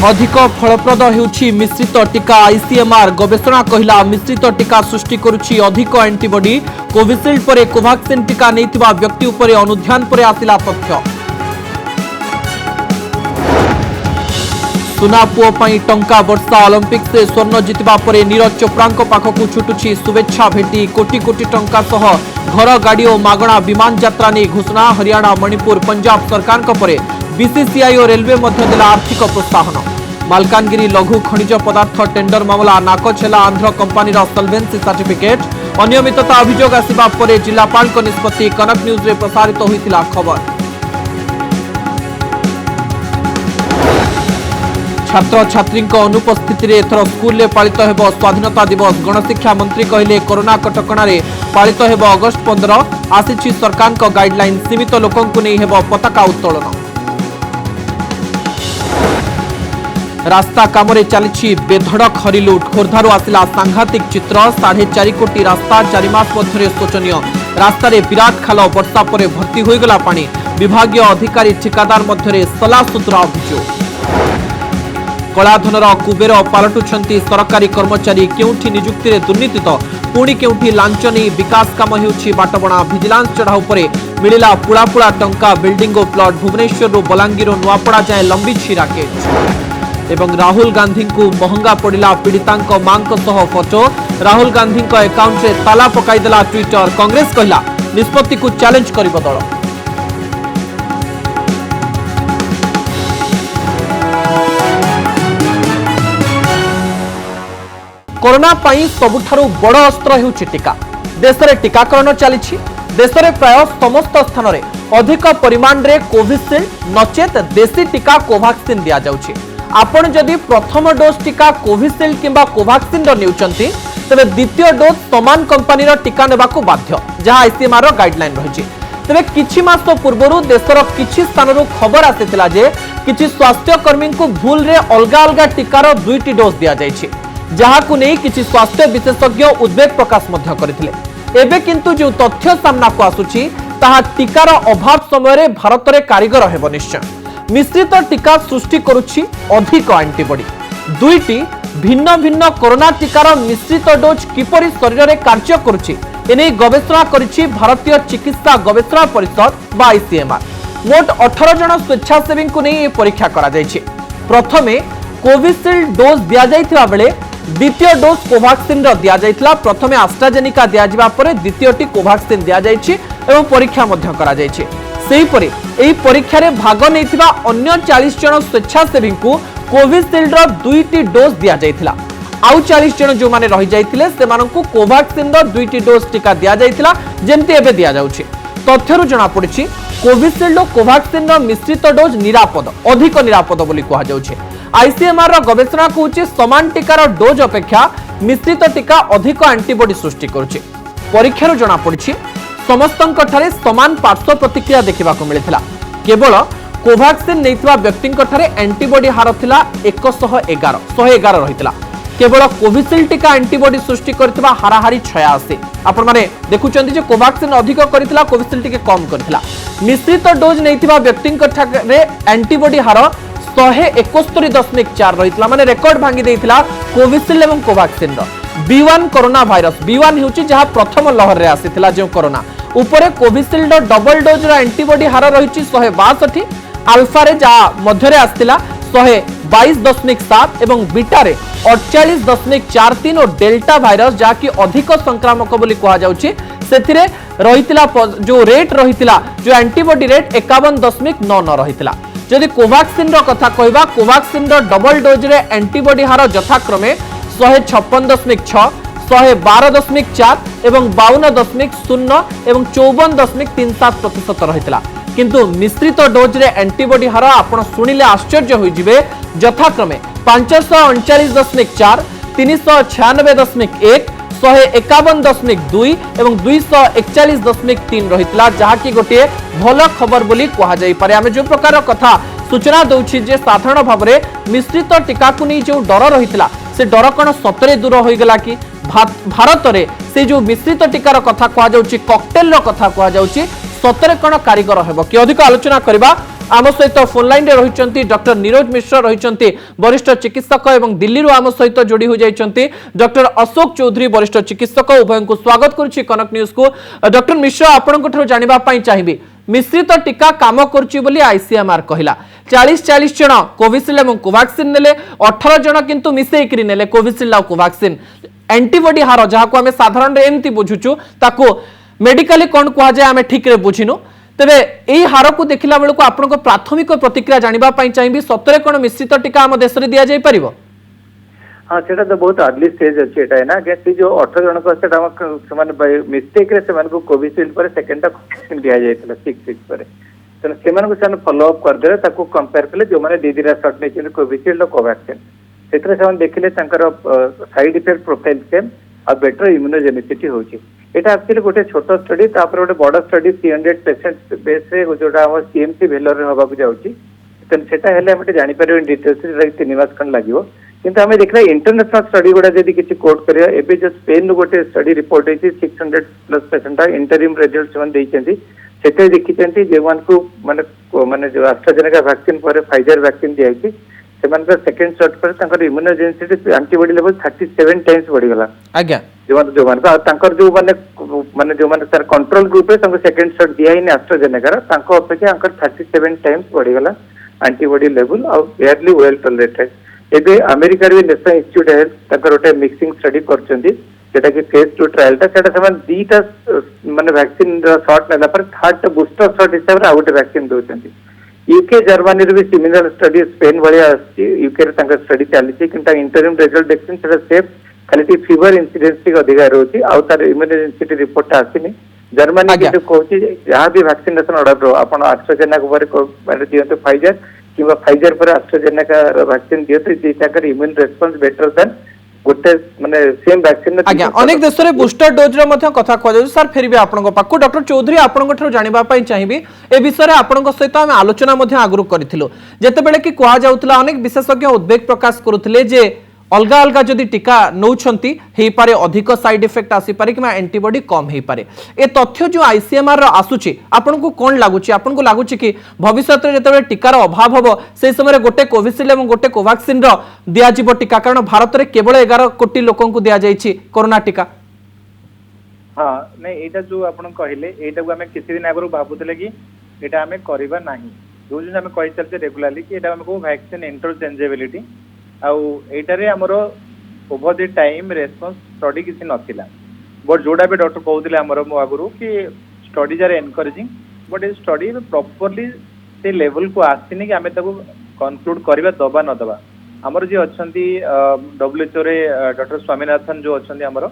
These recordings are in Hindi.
अधिक फलप्रद होउछि मिश्रित टीका आईसीएमआर गवेषणा कहिला मिश्रित टीका सृष्टि करुछि अधिक एंटीबॉडी कोविशील्ड परे कोवैक्सीन टीका नैथिबा व्यक्ति उपरे अनुध्यान परे आसिला तथ्य सुना पुओ पई टंका वर्षा ओलंपिक से स्वर्ण जितबा परे नीरज चोप्रांक पाखकु छुटुछि शुभेच्छा भेटी कोटी कोटी टंका सह घर गाड़ी और मागणा विमान यात्रा ने घोषणा हरियाणा मणिपुर पंजाब सरकार परे बीसीसीआई और रेलवे मध्य देला आर्थिक प्रोत्साहन मालकानगिरी लघु खनिज पदार्थ टेंडर मामला नाकछेला आंध्र कंपानी सॉल्वेंसी सर्टिफिकेट अनियमितता अभियोग आसिबा परे जिलापाल निष्पत्ति कनक न्यूज रे प्रसारित होइतिला खबर छात्र छात्री अनुपस्थित रे एथर स्कूल रे पालित हेबो स्वाधीनता दिवस गणशिक्षा मंत्री कहले कोरोना कटकणा रे पालित हेबो अगस्त 15 आसिछि सरकार को गाइडलाइन सीमित लोकों को नहीं हेबो पताका उत्तोलन रास्ता कामरे चली बेधड़क हरिलुट खोर्धारू आसिला सांघातिक चित्र 4.5 कोटी रास्ता 4 मास मध्य शोचनीय रास्ता विराट खाल वर्षा पर भर्ती होगला पानी विभागीय अधिकारी ठिकादार मध्य सलासुतरा अभियोग कलाधनर कुबेर पलटुंट सरकारी कर्मचारी केउठी नियुक्ति रे दुर्नीति तो पुणी केउठी लांच नहीं विकास काम होउछि बाटबणा विजिलेंस चढ़ाऊ पर मिलिला पुड़ा पुड़ा टंका बिल्डिंग और प्लॉट भुवनेश्वर बलांगीर नुआपड़ा जाए लंबी राकेट एवं राहुल गांधी को महंगा पड़ा पीड़िता मां सह फोटो राहुल गांधी अकाउंट रे ताला पकाईदेला ट्विटर कांग्रेस कहला निष्पत्ति को चैलेंज करिबो दल कोरोना पाई सबुठारु बड़ अस्त्र हेउछि टीका देश में टीकाकरण चली देश में प्राय समस्त स्थान में अधिक परिमाण रे कोविशील्ड नचेत देशी टीका कोवैक्सीन दिया जाउछि आपण जदि प्रथम डोज टीका कोविशील्ड किंबा कोवैक्सीन नेउचंती तबे द्वितीय डोज समान कंपनी टीका नेबाकू बाध्य जहां आईसीएमआर गाइडलाइन रही तेरे किछि मास पूर्व देशर किछि स्थान खबर आसीथिला जे किछि स्वास्थ्य कर्मी को भूल रे अलग अलग टीकार 2टी डोज दिया जायछि जहाकू नहीं किछि स्वास्थ्य विशेषज्ञ उद्वेग प्रकाश मध्य करथिले एबे किंतु जो तथ्य सामना को आसुछि ताहा टीकार अभाव समय रे भारत रे कारीगर हेबो निश्चय मिश्रित टीका सृष्टि करुछि अधिक एंटीबॉडी 2टी भिन्न भिन्न कोरोना टीकार मिश्रित डोज किपरि शरीर रे कार्य करुछि एने गवेषणा करिछि भारतीय चिकित्सा गवेषणा परिषद बा आईसीएमआर मोट 18 जन स्वेच्छासेवी को नहीं परीक्षा करा जायछि प्रथमे कोविशील्ड डोज दिया जायथिबा बेले द्वितीय डोज कोवैक्सीन दिया जायथिला प्रथमे एस्ट्राजेनेका दिया जिबा परे द्वितीयटी कोवैक्सीन दिया जायछि एवं परीक्षा मध्य करा जायछि सेहीपरि एही परीक्षा रे भाग नैथिबा अन्य 40 जन स्वेच्छासेवी को कोविशील्ड 2टी डोज दिया जायथिला आउ 40 जन जो माने रहि जायथिले सेमानंकु कोवैक्सीन 2टी डोज टीका दिया जायथिला जेमति एबे दिया जाउछि तथ्यरु जणा पड़िछि कोविशील्ड और कोवैक्सीन मिश्रित डोज निरापद अधिक निरापद बोली कहा जाउछि आईसीएमआर गवेषणा कहूछि समान टीकार डोज अपेक्षा मिश्रित टीका अधिक एंटीबॉडी सृष्टि करुछि परीक्षारु जणा पड़िछि समस्तंक ठारे समान पार्श्व प्रतिक्रिया देखा मिलता केवल कोवैक्सीन नैथिबा व्यक्तिंक ठारे एंटीबॉडी हार थिला 111 रहितला केवल कोविशील्ड टीका एंटीबॉडी सृष्टि करथिबा हाराहारी 86 आपण माने देखुचंती जे कोवैक्सीन अधिक करथिला कोविशील्ड टिके कम करथिला मिश्रित डोज नैथिबा व्यक्तिंक ठारे एंटीबॉडी हार 171.4 रहितला माने रेकॉर्ड भांगी देथिला कोविशील्ड एवं Covaxin B1 corona virus B1 हेउची जहा प्रथम लहर रे आसीथिला जे कोरोना ऊपर कोविशील्ड डबल डोज रा एंटीबॉडी हार रहिची 162 अल्फा रे जहा मध्य रे आस्तिला 122.7 एवं बीटा रे 48.43 और डेल्टा वायरस जहा कि अधिक संक्रामक बोली कहा जाउची सेथिरे रहितिला जो रेट रहितिला जो एंटीबॉडी रेट 51.99 रहितिला जदि कोवैक्सीन रो कथा कहबा कोवैक्सीन रो डबल डोज रे एंटीबॉडी हार यथाक्रमे 156.6 112.4 एवं 52.0 एवं 54.37% रहितला किंतु मिश्रित डोज रे एंटीबॉडी हार आपण सुनिले आश्चर्य होई जिवे यथाक्रमे 539.4 396.1 151.2 एवं 241.3 रहितला जहा कि गोटे भल खबर बोली कहा जाई पारे आमे जो प्रकार कथा सूचना दउछि जे साधारण भाव रे मिश्रित टीका को नहीं जो डर रहितला से डर कण सतरे दूर हो गला कि भारत रे से जो मिश्रित टीकार कथा कहा जाउछि कॉकटेल रो कथा कहा जाउछि सतरे कण कारीगर हेबो कि अधिक आलोचना करबा आम सहित फोन लाइन रे रहिचंती डॉक्टर नीरज मिश्र रहिचंती वरिष्ठ चिकित्सक एवं दिल्ली रो आम सहित जोड़ी हो जाइचंती डॉक्टर अशोक चौधरी वरिष्ठ चिकित्सक उभय को स्वागत करुछि कनक न्यूज को। डॉक्टर मिश्र आपन को जानिबा पई चाहिबी मिश्रित टीका काम करुछि बोली आईसीएमआर कहिला 40 जन कोविशील्ड एवं कोवैक्सीन नेले 18 जन किंतु मिसेइकरी नेले कोविशील्ड और कोवैक्सीन एंटीबॉडी हार जहाँ को आम साधारण एमती बुझुचु ताको मेडिकली कौन कह जाए आम ठीक रे बुझिनु तेरे यही हार को देखला बेलू आपण प्राथमिक प्रतिक्रिया जानिबा पई चाहिबी सतरे कोन मिश्रित टीका आम देश रे दिया जाय परिबो। हाँ सेटा तो बहुत अर्ली स्टेज अच्छी एटा है ना कि जो 18 जन को सेटा हम मिस्टेक रे से को कोविशील्ड पर सेकंड वैक्सीन दिया जायतला 6 वीक पर तने सेमान को सन फॉलो अप कर दे ताको कंपेयर कले जो माने दीदीरा शॉट ने कोविशील्ड और कोवैक्सीन सेतरे से देखले तंकर साइड इफेक्ट प्रोफाइल सेम और बेटर इम्यूनोजेनिसिटी होची एटा एक्चुअली गोटे छोट स्टडी तापर गोटे बड़ स्टडी 300 पेशेंट बेस रे जोटा हम सीएमसी भेलोर रे होबा को जाउची तने सेटा हेले हम जानि परिबो डिटेल्स रे 3 मास खन लागिवो किंतु हमें देखला इंटरनेशनल स्टडी गुड़ा जदि किसी कोट करिया एबे जो स्पेन गोटे स्टडी रिपोर्ट है 600 प्लस पेशेंट इंटरिम रिजल्ट्स मन देइछंती सेते देखिछंती जेवन को माने जो एस्ट्राजेनेका वैक्सीन पर फाइजर वैक्सीन दियाइछि सेमान का सेकंड शॉट पर तंकर इम्यूनोजेनिसिटी एंटीबॉडी लेवल 37 टाइम्स बढ़ी गला आज्ञा जो का तंकर जो माने जो माने सर कंट्रोल ग्रुप रे तंकर सेकंड शॉट दिया ही एस्ट्राजेनेका तंको अपेक्षा अंकर 37 टाइम्स बढ़ी गला एंटीबॉडी लेवल और फेयरली वेल टॉलरेटेड एबे अमेरिका रे नेशनल इंस्टीट्यूट है तकर गोटे मिक्सिंग स्टडी करचंदी जेटा कि फेज 2 ट्रायल ता सेटा समान दीटा माने वैक्सीन शॉट नेला पर थर्ड बूस्टर शॉट हिसाब रे आउट वैक्सीन दोचंदी यूके जर्मनी रे भी similar study Spain Walia UK रे तंका स्टडी चली किंता इंटरिम रिजल्ट देखिन सेटा सेफ खाली फीवर इंसिडेंस के अधिकार होची आउ तार इम्यूनोजेनिसिटी रिपोर्ट आसीनी जर्मनी के कहूची जहां भी वैक्सीनेशन ऑर्डर रो आपण एस्ट्राजेनेका पर माने दियंतो फाइजर किंवा फाइजर पर एस्ट्राजेनेका वैक्सीन दियते जेटा कर इम्यून रिस्पांस बेटर देन गोटे माने सेम वैक्सीन आज्ञा अनेक देश रे बूस्टर डोज रे मध्य कथा कह जाउ सर फेरबे आपन पाकु डॉक्टर चौधरी आपन ठरो जानिबा पई चाहिबी ए विषय रे आपन सहित हम आलोचना मध्य आगुरु करथिलो जेते बेले कि कहा जाउतला अनेक विशेषज्ञ उद्वेग प्रकाश करुथिले जे अलगा अलगा जदि टीका नौछंती हेई पारे अधिक साइड इफेक्ट आसी पारे कि एंटीबॉडी कम हेई पारे ए तथ्य जो आईसीएमआर रो आसुची आपन को कोन लागुची आपन को लागुची कि भविष्य रे जते टीकार अभाव हबो से समय गोटे कोविशील्ड एवं गोटे कोवैक्सीन रो दिया जिवो टीका कारण भारत रे केवल 11 कोटी लोकन को दिया जाईची कोरोना टीका। हाँ नहीं एटा जो आपन कहिले एटा को हमें किसी दिन आगरो भाबुतले कि एटा हमें करबा नाही जो जो हमें कहि चलते रेगुलरली कि एटा हमको वैक्सीन इंटरचेंजेबिलिटी आउ एटारे हमरो over the time response study किसी नथिला बट जोड़ा भी डॉक्टर कहउतिले हमरो मो आगुरु कि studies are encouraging but a study properly से लेवल को आसिनी कि हमें ताको कंक्लूड करबा दबा न दबा हमर जे अछंती डब्ल्यूएचओ रे डॉक्टर स्वामीनाथन जो अछंती हमरो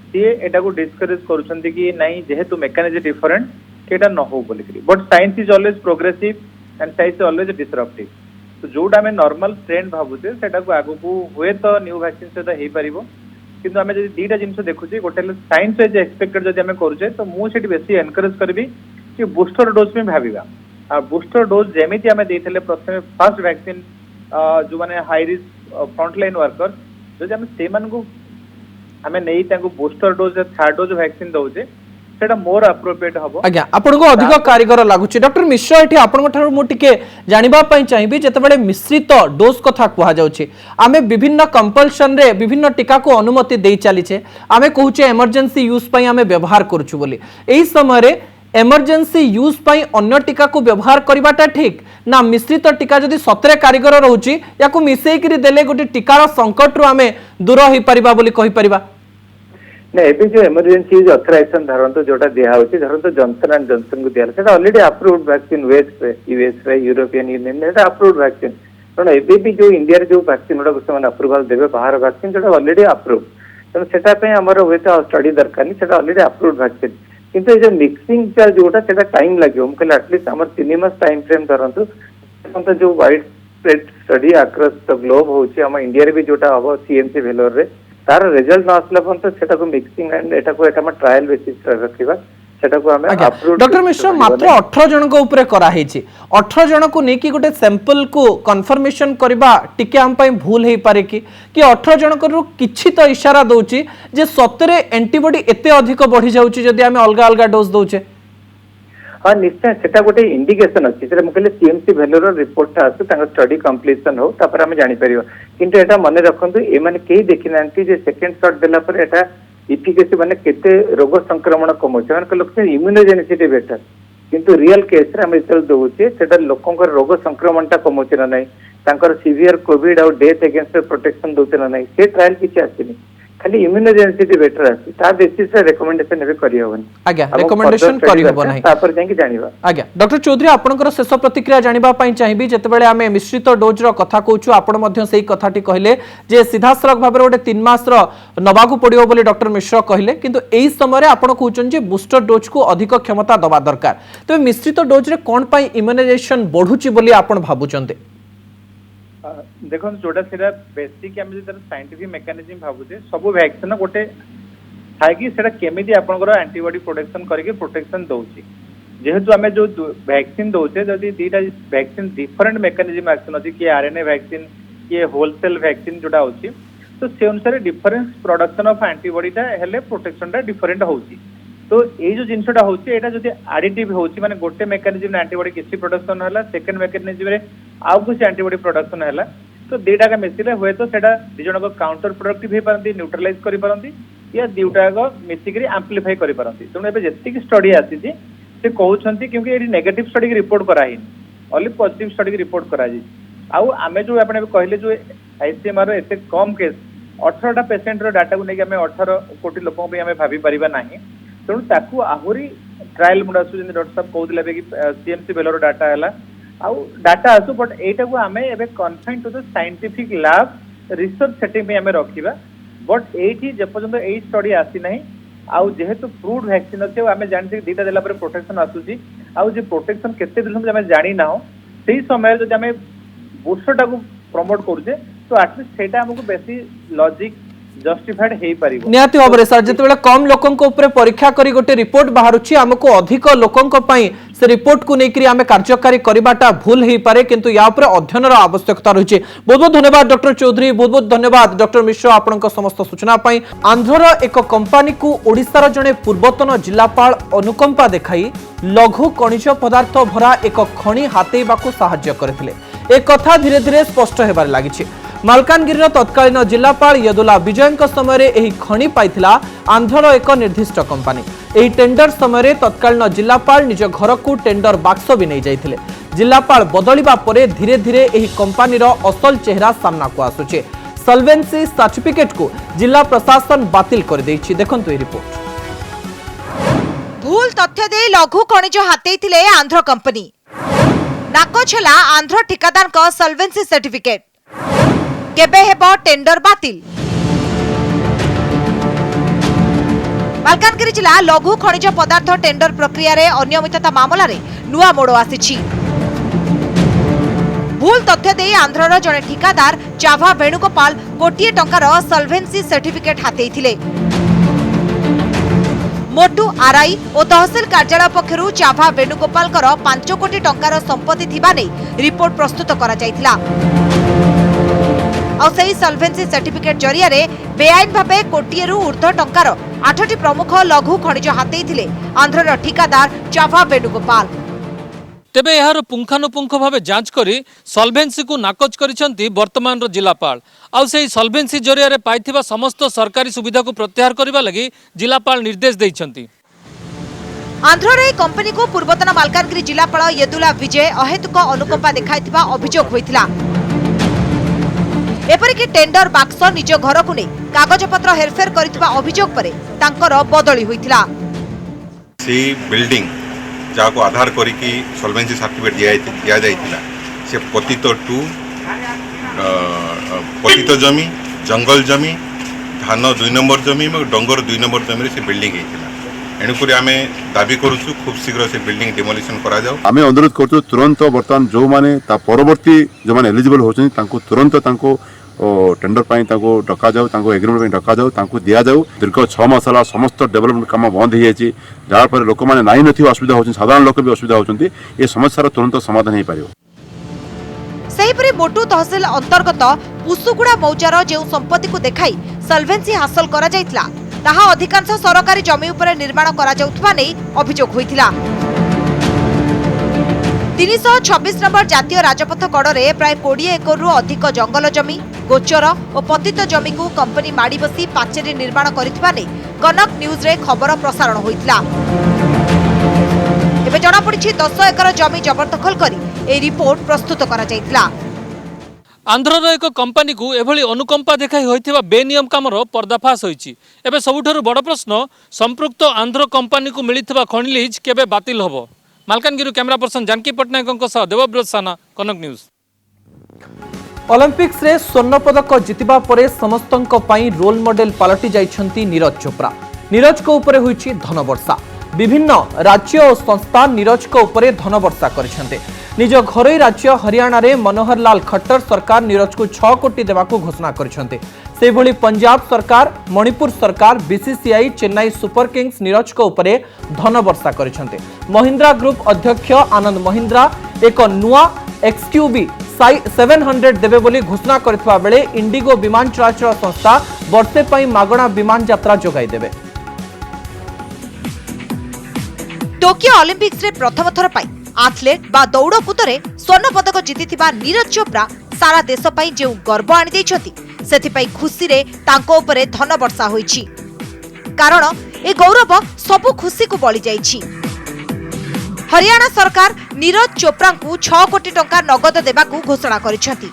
सी एटा को डिस्करेज करूछंती कि नहीं जेहेतु मैकेनिज्म डिफरेंट केटा न हो बोली but science is always progressive and science is always disruptive तो जोटा आम नॉर्मल ट्रेंड भावुचे सेटा को आगु को हुए तो न्यू वैक्सीन सहित हो पारिबो किंतु आम जब दीटा जिन देखुचे गोटे साइंस वाइज एक्सपेक्टेड जब आम करुचे तो मुझे बेसी एनकरेज करी कि बूस्टर डोज में भाविबा आ बूस्टर डोज जेमिति आम देइथिले प्रथमे फर्स्ट वैक्सीन जो माने हाई रिस्क फ्रंटलाइन वर्कर्स जदि आम से मान को आम नहीं तांको booster dose third dose vaccine दउचे सेटा मोर एप्रोप्रिएट हबो आज्ञा आपन को अधिक कारीगर लागुची डॉक्टर मिश्र एठी आपन ठार मु टिके जानिबा पई चाहिबी जतबेले मिश्रित डोज कथा कुहा जाउची आमे विभिन्न कंपल्सन रे विभिन्न टीका को अनुमति देई चलीछे आमे कहूचे इमरजेंसी यूज पई आमे व्यवहार करूछु बोली एही समय रे इमरजेंसी यूज पई अन्य टीका को व्यवहार करबाटा ठीक ना मिश्रित टीका जदि सतरे कारीगर रहउची याकू मिसेई करी देले गोटे टीकार संकट रु आमे दूर होई परिबा बोली कहि परिबा नहीं एबे जो इमरजेंसी यूज ऑथराइजेशन धरंतो जोटा दिया होची धरंतो जॉनसन एंड जॉनसन को दिया सेटा ऑलरेडी अप्रूव्ड वैक्सीन यूएस रे यूरोपियन यूनियन रे अप्रूव्ड वैक्सीन कारण एबे भी जो इंडिया रे जो वैक्सीन उडा कुछ अप्रूवल देबे बाहर वैक्सीन जोटा ऑलरेडी अप्रूव्ड तो सेटा पे हमर होता स्टडी दरकार नहीं सेटा ऑलरेडी अप्रूव्ड वैक्सीन किंतु जो मिक्सिंग चार जोटा सेटा टाइम लागियो हम कहले एटलीस्ट हमर 3 मास टाइम फ्रेम धरंतो तो जो wide spread study across the globe होची हम इंडिया रे भी जोटा हबो सीएमसी भेलोर रे तार रिजल्ट न आसला पण तो सेटा को मिक्सिंग एंड एटा को एटा में ट्रायल बेसिस रखिबा सेटा को हमें अप्रूव डॉक्टर मिश्र मात्र 18 जन को ऊपर करा हेची 18 जन को नेकी गोटे सैंपल को कंफर्मेशन करबा टिके हम पई भूल हेई पारे कि 18 जन को किछि तो इशारा दोची जे सतरे एंटीबॉडी एते अधिक बढ़ी जाउची जदी हमें अलगा अलगा डोज दोचे हाँ निश्चय सेटा गोटे इंडिकेशन अच्छी से मुझे सीएमसी भेलोर रिपोर्ट आसू स्टडी कंप्लीशन हो तापर आम जापर किंतु एटा मन रखु ए मैंने कहीं देखी ना सेकेंड शॉट देला पर एटा इफिकेसी माने केते रोग संक्रमण कमाउछ माने लोक इम्यूनोजेनिसिटी बेटर किंतु रियल केस रे हम इतल दउचे सेटा लोकंकर रोग संक्रमणटा कमाउछ ना नहीं तांकर सीवियर कोविड और डेथ अगेंस्ट प्रोटेक्शन दउते ना नहीं से ट्रायल किछि आसीनी खाली इम्यूनोजेनिसिटी बेटर आसी ता बेसिस रे रिकमेंडेशन एबे करि होबन आज्ञा रिकमेंडेशन करि होबो नाही तापर जाके जानिबा आज्ञा डॉक्टर चौधरी आपनकर शेष प्रतिक्रिया जानिबा पई चाहिबी जेतेबेले आमे मिश्रित डोज रो कथा कहूछु आपण मध्ये सेही कथाटी कहले जे सीधा सड़क भाबरे ओटे 3 मास रो नबाकू पडियो बोली डॉक्टर मिश्र कहले किंतु एही समय रे आपण कहउछन जे बूस्टर डोज को अधिक क्षमता दबा दरकार तबे मिश्रित डोज रे कोन पई इम्यूनाइजेशन बढ़ुची बोली आपण भाबुचंते देखो जोटा सेटा बेसिक आम जो साइंटिफिक मेकानिज्म भावुचे सब वैक्सीन गोटे थाए कि सेटा केमिति आपनकर एंटीबॉडी प्रोटेक्शन करके प्रोटेक्शन दउची जेहेतु आमे जो वैक्सीन दउचे जदि दीटा वैक्सीन डिफरेंट मेकानिज्म एक्शन अछि कि आरएनए वैक्सीन कि होलसेल वैक्सीन जोटा होची तो से अनुसार डिफरेंस प्रोडक्शन ऑफ एंटीबॉडी ता हेले प्रोटेक्शन ता डिफरेंट होची तो ये जो जिनसटा होची एटा जदि एडिटिव होची माने गोटे मेकानिज्म एंटीबॉडी किसी प्रोडक्शन हला सेकंड मेकानिज्म रे आउ कुछ एंटीबॉडी प्रोडक्शन हला तो दीटा का मिसिले हुए तो सेटा दिजन को काउंटर प्रोडक्टिव हे पारंती न्यूट्रलाइज करि पारंती या दिउटा को मिसिकरी एम्प्लीफाई करि पारंती तो एबे जेतिक स्टडी आसी जे से कहउछंती क्योंकि एडी नेगेटिव स्टडी की रिपोर्ट कराही ओनली पॉजिटिव स्टडी की रिपोर्ट करा जी आउ आमे जो आपने कहले जो आईसीएमआर रो एते कम केस 18टा पेशेंट रो डाटा को नेके हमें 18 कोटी लोगों पे हमें भाभी परिबा नाही तेणु ताकू आहुरी ट्रायल मुंडा आसु जे डॉक्टर साहब कहउदिले कि सीएमसी बेलर डाटा हला आउ डाटा आसु बट एटा को हमें एबे confine to the scientific lab research setting में हमें रखिबा बट एठी जे पर्यंत एई स्टडी आसी नाही आउ जेहेतु प्रूव्ड वैक्सीन अछि हमें जानते दीटा देला पर प्रोटेक्शन आसुची आउ जे प्रोटेक्शन केते दिन हमें जानि ना हो सेही समय जदि हमें बूस्टर टाको प्रमोट करूजे तो एटलीस्ट सेटा हमको बेसी लॉजिक जस्टिफाइड हे परिबो नियाति भाबरे सर जेतेबेले कम लोकन को ऊपर परीक्षा करी गोटे रिपोर्ट बाहरुची हमको अधिक लोकन को पई से रिपोर्ट को नेकरी हमें कार्यकारी करिबाटा भूल हे पारे किंतु या ऊपर अध्ययन रो आवश्यकता रहिचे। बहुत बहुत धन्यवाद डॉक्टर चौधरी, बहुत बहुत धन्यवाद डॉक्टर मिश्र आपनक समस्त सूचना पई। आंध्रर एक कंपनी को ओडिसार जने पूर्वतन जिलापाल अनुकंपा देखाई लघु खनिज पदार्थ भरा एक खणी हातेबाकू सहाय्य करथिले। एक कथा धीरे धीरे स्पष्ट हेबार लागिछि। मालकानगिरी तत्कालीन जिलापाल यदुला विजय समय एही खणी पाइथिला आंध्रर एक निर्दिष्ट कंपनी। एही टेंडर समय तत्कालीन जिलापाल निज घर को टेंडर बाक्स भी नहीं जाइथिले। जिलापाल बदलिबा परे धीरे धीरे एही कंपनीर असल चेहरा सामना को आसुचे। सॉल्वेंसी सर्टिफिकेट को जिला प्रशासन बातिल कर देछि। देखंतु ए रिपोर्ट। भूल तथ्य दे लघु खनिज हातेइथिले आंध्र कंपनी। नाको छला आंध्र ठिकादार को सॉल्वेंसी सर्टिफिकेट। केबे हेबो टेंडर बातिल। मालकानगिरी जिला लघु खनिज पदार्थ टेंडर प्रक्रिया रे अनियमितता मामला रे नुआ मोड़ आसिछि। भूल तथ्य दे आंध्रर जने ठिकादार चाभा वेणुगोपाल कोटिए टंकार सॉल्वेंसी सर्टिफिकेट हातेइथिले। मोटू आरआई और तहसील कार्यालय पक्षरु चाभा वेणुगोपाल 5 कोटी टंकार संपत्ति थिबा नै रिपोर्ट प्रस्तुत करा जायतिला। और सही सॉल्वेंसी सर्टिफिकेट जरिया रे बेआईन भाबे कोटिएरु ऊर्ध्व टंकार 8टी प्रमुख लघु खनिज हातेइथिले आंध्रर ठिकादार चाभा वेणुगोपाल। तेबे यार पुंखानुपुंख भाव जांच करी सॉल्वेंसी को नाकच करिसेंती वर्तमान रो जिलापाल। आउ सेही सॉल्वेंसी जरिया रे पाइथिबा समस्त सरकारी सुविधा को प्रत्याहार करिबा लागि जिलापाल निर्देश दैछंती। आंध्र रे कंपनी को पूर्वतन मालकानगिरी जिलापाल यदुला विजय अहेतुक अनुकंपा देखाइथिबा अभियोग होइथिला। एपरिक टेंडर बाक्स निज घर को नै कागजपत्र हेरफेर करिथिबा अभियोग परे तांकर बदली होइथिला। सी बिल्डिंग जाको आधार करिकी सॉल्वेंसी सर्टिफिकेट दिया जाइतिला से पतित टू पतित जमी जंगल जमी धान 2 नंबर जमी और डंगर 2 नंबर जमी से बिल्डिंग होइतिला। एणुकरी आमे दाबी करूछु खूब शीघ्र से बिल्डिंग डिमोलिशन करा जाओ। आमे अनुरोध करछु तुरंत वर्तमान जो माने ता परवर्ती जो माने एलिजिबल होछन तांको तुरंत तांको टेंडर पाई तांको डका जाऊ तांको एग्रीमेंट पाई डका जाऊ तांको दिया जाऊ। दीर्घ 6 मास हला समस्त डेवलपमेंट काम बंद हे जायछि जार पर लोक माने नाही नथि असुविधा होछन साधारण लोक भी असुविधा होछन्ती ए समस्यार तुरंत समाधान हे पारियो। सेहिपरि मोटू तहसील अंतर्गत पुसुकुड़ा मौजार जो संपत्ति को देखाई सॉल्वेंसी हासिल करा जायतिला ताहा अधिकांश सरकारी जमी उपरे निर्माण करा जाउथबा नै अभियोग होइतिला। 326 नंबर जातीय राजपथ कड़े प्राय 20 एकरु अधिक जंगल जमी गोचर और पतित जमी को कंपनी माड़ी बसी पाचेरी निर्माण करथिबा नै कनक न्यूज रे खबर प्रसारण होइतला। एबे जणा पड़िछि 10 एकर जमी जबरदखल करी ए रिपोर्ट प्रस्तुत करा जाइतला। आंध्रर एक कंपनी को एभली अनुकंपा देखाई होइथिबा बेनियम कामर पर्दाफाश होइछि। एबे सबुठारु बड़ प्रश्न संपृक्त आंध्र कंपनी को मिलिथिबा खनि लीज केबे बातिल होबो। मालकानगिरी कैमरा पर्सन जानकी पटनायक सह देवव्रत साना कनक न्यूज। ओलंपिक्स रे स्वर्ण पदक जितिबा परे समस्तंक पई रोल मॉडल पलटि जाइछंती नीरज चोप्रा। नीरज को ऊपर होइछि धनवर्षा। विभिन्न राज्य और संस्था नीरज को ऊपर धनवर्षा करिसेंते। निज घरोई राज्य हरियाणा रे मनोहर लाल खट्टर सरकार नीरज को 6 कोटी देवाकू घोषणा करिसेंते। से भली पंजाब सरकार, मणिपुर सरकार, BCCI, Chennai super Kings Neeraj को ऊपर धनवर्षा करिसेंते। महिंद्रा ग्रुप अध्यक्ष आनंद महिंद्रा एक नुआ एक्सक्यूवी 700 देवे बोली घोषणा करथिबा बेले इंडिगो विमान चलाचल संस्था वर्षे पई मागणा विमान यात्रा जोगाई देबे। टोकियो ओलंपिक्स रे प्रथम थर पाई एथलेट बा दौड़ कूदरे स्वर्ण पदक जीतिथिबा नीरज चोप्रा सारा देश पाई जे गर्व आनि दैछथि सेथि पाई खुशी रे तांको ऊपर धन वर्षा होईछि। कारण ए गौरव सबु खुशी को बळी जाईछि। हरियाणा सरकार नीरज चोप्रा को 6 कोटी टंका नगद देबाकू घोषणा करिसेंति।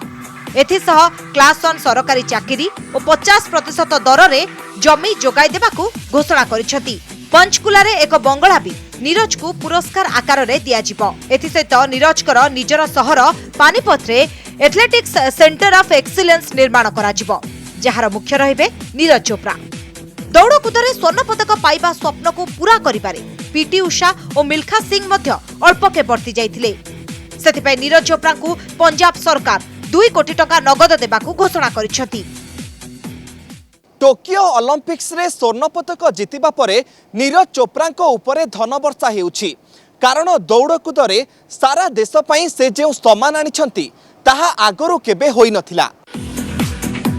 एथिसह क्लास 1 सरकारी चाकरी और 50% दर रे जमी जोगाई देबाकू घोषणा करिसेंति। पंचकुला रे एक बंगला भी नीरज को पुरस्कार आकार रे दिया जिवो। एथि सहित नीरज कर निजर सहर पानीपत रे एथलेटिक्स सेंटर ऑफ एक्सीलेंस निर्माण करा जिवो, जहार मुख्य रहिबे नीरज चोप्रा। दौड़ कूदरे स्वर्ण पदक पाइबा स्वप्न को पूरा करिबारे पीटी उषा और मिल्खा सिंह मध्य अल्प के बर्ती जाइथिले। सेथिपై नीरज चोप्रा को पंजाब सरकार 2 कोटी टका नगद देबाकू घोषणा करिसेंति। टोकियो ओलंपिक्स रे स्वर्ण पदक जितिबा परे नीरज चोप्रा को ऊपर धन वर्षा हेउछि। कारण दौड़ कूदरे सारा देश पई से जे सम्मान आनिछंती ताहा आगरो केबे होई नथिला।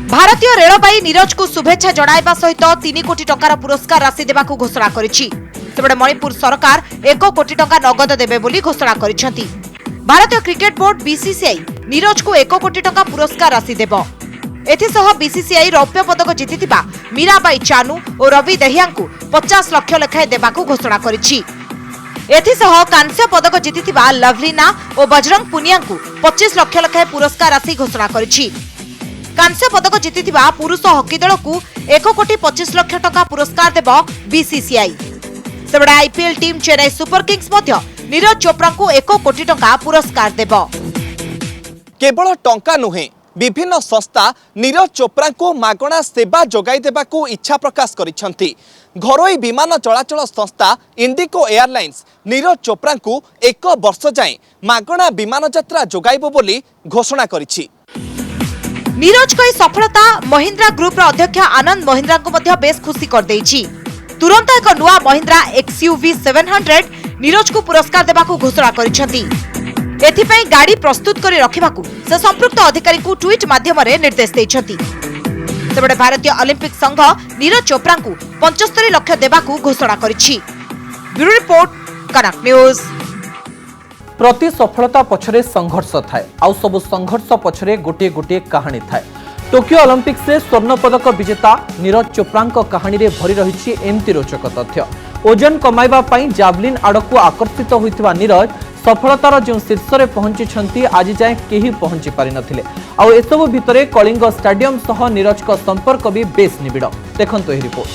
भारतीय रेलबाई नीरज को शुभेच्छा जणाइबा सहित 3 कोटी टंकार पुरस्कार राशि देबाकू घोषणा करिछि। सेबडे मणिपुर सरकार 1 कोटी टंका नगद देबे बोली घोषणा करिसेंति। भारतीय क्रिकेट बोर्ड बीसीसीआई नीरज को 1 कोटी टंका पुरस्कार राशि देबो। एथिसह बीसीसीआई रौप्य पदक जीतिथिबा मीराबाई चानू और रवि दहिया को 50 लाख लेखाए देबाकू घोषणा करिछि। एथिसह कांस्य पदक जीतिथिबा लवलीना और बजरंग पुनिया को 25 लाख लेखाए पुरस्कार राशि घोषणा करिछि। कांस्य पदक जीतिथिबा पुरुष हॉकी दल को 1 कोटी 25 लाख टका पुरस्कार देबो बीसीसीआई। सेबडा IPL team Chennai super kings मध्य नीरज चोप्रा को 1 कोटी टका पुरस्कार देबो। केवल टंका नुहे, विभिन्न संस्था नीरज चोप्रा को मागणा सेवा जोगाई देबाकू इच्छा प्रकाश करिसेंति। घरोई विमान चलाचल संस्था इंडिगो एयरलाइंस नीरज चोप्रा को 1 वर्ष जाए मागणा विमान यात्रा जोगाइबो बोली घोषणा करिछि। नीरज को सफलता महिंद्रा ग्रुप अध्यक्ष आनंद महिंद्रा को मध्य बेस खुशी कर देइछि। तुरंत एक नुआ महिंद्रा एक्सयूवी 700 नीरज को पुरस्कार देबाकू घोषणा करिसेंति। एथिपई गाड़ी प्रस्तुत करी रखिबाकू से संपृक्त अधिकारी को ट्वीट माध्यम रे निर्देश दैछथि। सेबडे भारतीय ओलंपिक संघ नीरज चोप्रा को 75 लाख देबाकू घोषणा करिछि। ब्यूरो रिपोर्ट कनक न्यूज। प्रति सफलता पछरे संघर्ष थाए, आउ सब संघर्ष पछरे गोटे गोटे कहानी थाए। टोकियो ओलंपिक्स रे स्वर्ण पदक विजेता नीरज चोप्रा कहानी रे भरी रहिछि एमती रोचक तथ्य। ओजन कमाइबा पई जावलिन आड़कू आकर्षित होइथिबा नीरज सफलतार जो शीर्ष में पहुंची आज जाए केही पहुंची पारि नथिले। आउ एसबु भितरे कलिंग स्टाडियम सह नीरज का संपर्क भी बेस निबिड़। देखंतु एही रिपोर्ट।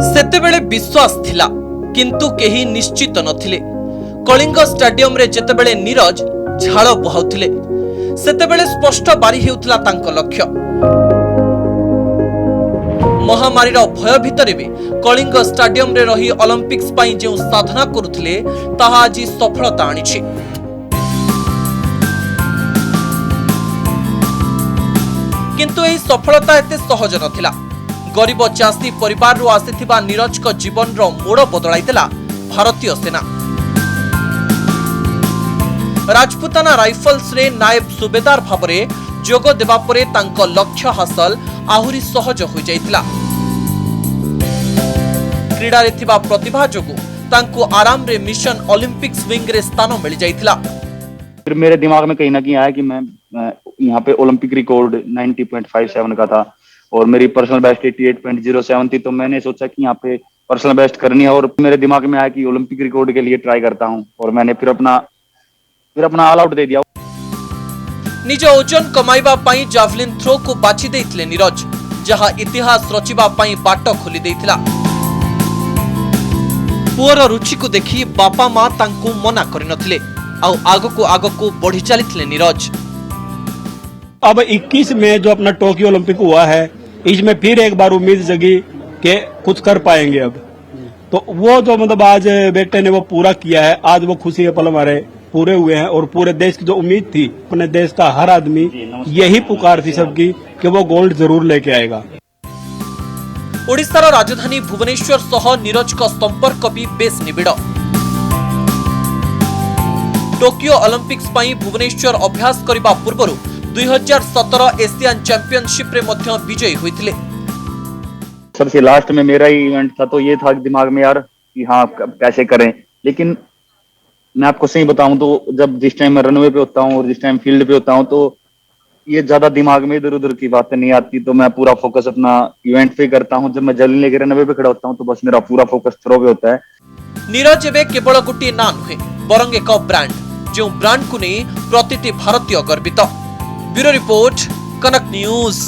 सेतेबेले विश्वास थिला किंतु केही निश्चित नथिले। कलिंग स्टाडियम रे जेतेबेले नीरज झाड़ बहाउथिले सेतेबेले स्पष्ट बारी हेउथिला तांको लक्ष्य। महामारीर भय भितरे भी कलिंग स्टाडियम रे रही ओलंपिक्स पाई जो साधना करुथिले ताहा आज सफलता आनिछि। किंतु एही सफलता एते सहज नथिला। गरीब चाषी परिवार रु आसिथिबा नीरज को जीवन रो मोड़ बदलाइतेला भारतीय सेना। राजपुताना राइफल्स रे नायब सुबेदार भाबरे जोग देबा परे तांको लक्ष्य हासिल आहुरी सहज हो जाइतिला। क्रीडा रे थिबा प्रतिभा जोगु तांको आराम रे मिशन ओलंपिक्स विंग रे स्थान मिल जाइथिला। फिर मेरे दिमाग में कहीं ना कहीं आया कि मैं यहाँ पे ओलंपिक रिकॉर्ड 90.57 का था और मेरी पर्सनल बेस्ट 88.07 थी, तो मैंने सोचा कि यहाँ पे पर्सनल बेस्ट करनी है और मेरे दिमाग में आया कि ओलंपिक रिकॉर्ड के लिए ट्राई करता हूँ और मैंने फिर अपना ऑल आउट दे दिया। निज ओजन कमाइबा पई जावलिन थ्रो को बाछि देइथिले नीरज, जहा इतिहास रचिबा पई बाट खोली देइथिला। पुअर रुचि को देखि बापा मां तांकु मना करिनथिले आउ आगको बढ़ी चलिथिले नीरज। अब 21 में जो अपना टोक्यो ओलंपिक हुआ है, इसमें फिर एक बार उम्मीद जगी कि कुछ कर पाएंगे। अब तो वो जो मतलब आज बेटे ने वो पूरा किया है, आज वो खुशी के पल हमारे पूरे हुए हैं और पूरे देश की जो उम्मीद थी, अपने देश का हर आदमी यही पुकार थी सबकी कि वो गोल्ड जरूर लेके आएगा। ओडिशार राजधानी भुवनेश्वर सह नीरज का संपर्क भी बेस निबिड़। टोकियो ओलंपिक्स पई भुवनेश्वर अभ्यास करबा पूर्वरु 2017 एशियन चैंपियनशिप रे मध्य विजयी होइथिले। सबसे लास्ट में मेरा ही इवेंट था, तो ये था दिमाग में यार कि हाँ कैसे करें, लेकिन मैं आपको सही बताऊं तो जब जिस टाइम मैं रनवे पे होता हूँ और जिस टाइम फील्ड पे होता हूँ तो ये ज्यादा दिमाग में इधर उधर की बातें नहीं आती, तो मैं पूरा फोकस अपना इवेंट पे करता हूँ। जब मैं जल्दी लेके रनवे पे खड़ा होता हूँ तो बस मेरा पूरा फोकस थ्रो पे होता है। नीरज एबे केवल गोटे ना नुहे बरंग एक ब्रांड, जो ब्रांड को नहीं प्रतिटी भारतीय गर्वित। ब्यूरो रिपोर्ट, कनक न्यूज।